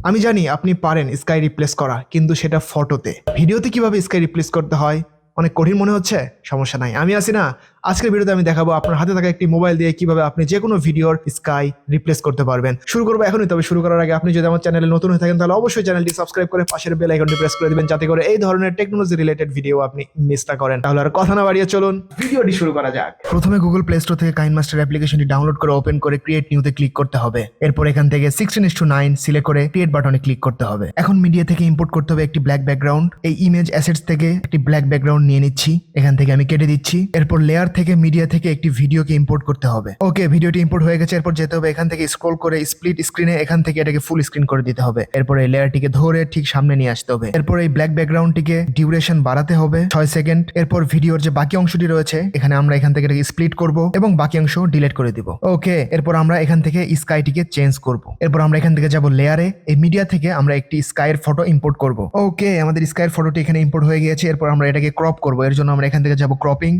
আমি জানি আপনি পারেন স্কাই রিপ্লেস করা, কিন্তু সেটা ফটোতে। ভিডিওতে কিভাবে স্কাই রিপ্লেস করতে হয় অনেক কঠিন মনে হচ্ছে? সমস্যা নাই, আমি আছি না। আজকের ভিডিওতে আমি দেখাবো আপনার হাতে থাকা একটি মোবাইল দিয়ে কিভাবে আপনি যে কোনো ভিডিওর স্কাই রিপ্লেস করতে পারবেন। শুরু করবো এখনই। তবে শুরু করার আগে আপনি যদি আমার চ্যানেলে নতুন হয়ে থাকেন তাহলে অবশ্যই চ্যানেলটি সাবস্ক্রাইব করে পাশের বেল আইকনটি প্রেস করে দিবেন, যাতে করে এই ধরনের টেকনোলজি রিলেটেড ভিডিও আপনি মিস না করেন। তাহলে আর কথা না বাড়িয়ে চলুন ভিডিওটি শুরু করা যাক। প্রথমে গুগল প্লে স্টোর থেকে কাইনমাস্টার অ্যাপ্লিকেশনটি ডাউনলোড করে ওপেন করে ক্রিয়েট নিউতে ক্লিক করতে হবে। এরপর এখান থেকে 16:9 সিলেক্ট করে ক্রিয়েট বাটনে ক্লিক করতে হবে। এখন মিডিয়া থেকে ইম্পোর্ট করতে হবে একটি ব্ল্যাক ব্যাকগ্রাউন্ড। এই ইমেজ অ্যাসেটস থেকে একটি ব্ল্যাক ব্যাকগ্রাউন্ড নিয়ে নিচ্ছি, এখান থেকে আমি কেটে দিচ্ছি। এরপর লেয়ার থেকে মিডিয়া থেকে একটি ভিডিওকে ইম্পোর্ট করতে হবে। ওকে, ভিডিওটি ইম্পোর্ট হয়ে গেছে। এরপর যেতে হবে এখান থেকে স্ক্রল করে স্প্লিট স্ক্রিনে, এখান থেকে এটাকে ফুল স্ক্রিন করে দিতে হবে। এরপর এই লেয়ারটিকে ধরে ঠিক সামনে নিয়ে আসতে হবে। এরপর এই ব্ল্যাক ব্যাকগ্রাউন্ডটিকে ডিউরেশন বাড়াতে হবে 6 সেকেন্ড। এরপর ভিডিওর যে বাকি অংশটি রয়েছে এখানে আমরা এখান থেকে এটাকে স্প্লিট করব এবং বাকি অংশ ডিলিট করে দিব। ওকে, এরপর আমরা এখান থেকে স্কাইটিকে চেঞ্জ করব। এরপর আমরা এখান থেকে যাব লেয়ারে, এই মিডিয়া থেকে আমরা একটি স্কাইয়ের ফটো ইম্পোর্ট করব। ওকে, আমাদের স্কাইয়ের ফটোটি এখানে ইম্পোর্ট হয়ে গিয়েছে। এরপর আমরা এটাকে ক্রপ করব। এর জন্য আমরা এখান থেকে যাব ক্রপিং।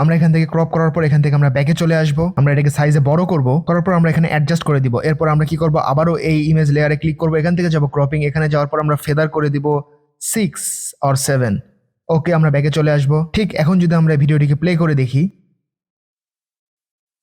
আমরা এখান থেকে ক্রপ করার পর এখান থেকে আমরা ব্যাকে চলে আসবো। আমরা এটাকে সাইজে বড় করব, করার পর আমরা এখানে অ্যাডজাস্ট করে দিব। এরপর আমরা কি করব, আবারও এই ইমেজ লেয়ারে ক্লিক করব। এখান থেকে যাব ক্রপিং, এখানে যাওয়ার পর আমরা ফেদার করে দিব 6 or 7। ওকে, আমরা ব্যাকে চলে আসবো। ঠিক এখন যদি আমরা ভিডিওটিকে প্লে করে দেখি,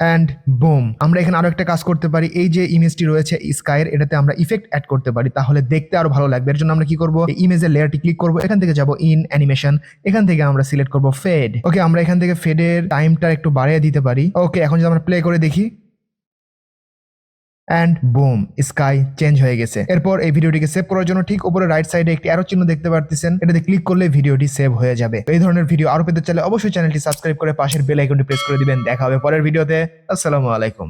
অ্যান্ড বুম, আমরা এখানে আরো একটা কাজ করতে পারি। এই যে ইমেজটি রয়েছে স্কাইয়ের, এটাতে আমরা ইফেক্ট অ্যাড করতে পারি, তাহলে দেখতে আরো ভালো লাগবে। এর জন্য আমরা কি করব, এই ইমেজের লেয়ারটি ক্লিক করব, এখান থেকে যাব ইন অ্যানিমেশন, এখান থেকে আমরা সিলেক্ট করব ফেড। ওকে, আমরা এখান থেকে ফেডের টাইমটা একটু বাড়িয়ে দিতে পারি। ওকে, এখন যদি আমরা প্লে করে দেখি, অ্যান্ড বুম, স্কাই চেঞ্জ হয়ে গেছে। এরপর এই ভিডিওটিকে সেভ করার জন্য ঠিক উপরে রাইট সাইডে একটি অ্যারো চিহ্ন দেখতে পারতেছেন, এটাতে ক্লিক করলে ভিডিওটি সেভ হয়ে যাবে। এই ধরনের ভিডিও আরো পেতে চাইলে অবশ্যই চ্যানেলটি সাবস্ক্রাইব করে পাশের বেল আইকনটি প্রেস করে দিবেন। দেখা হবে পরের ভিডিওতে। আসসালামু আলাইকুম।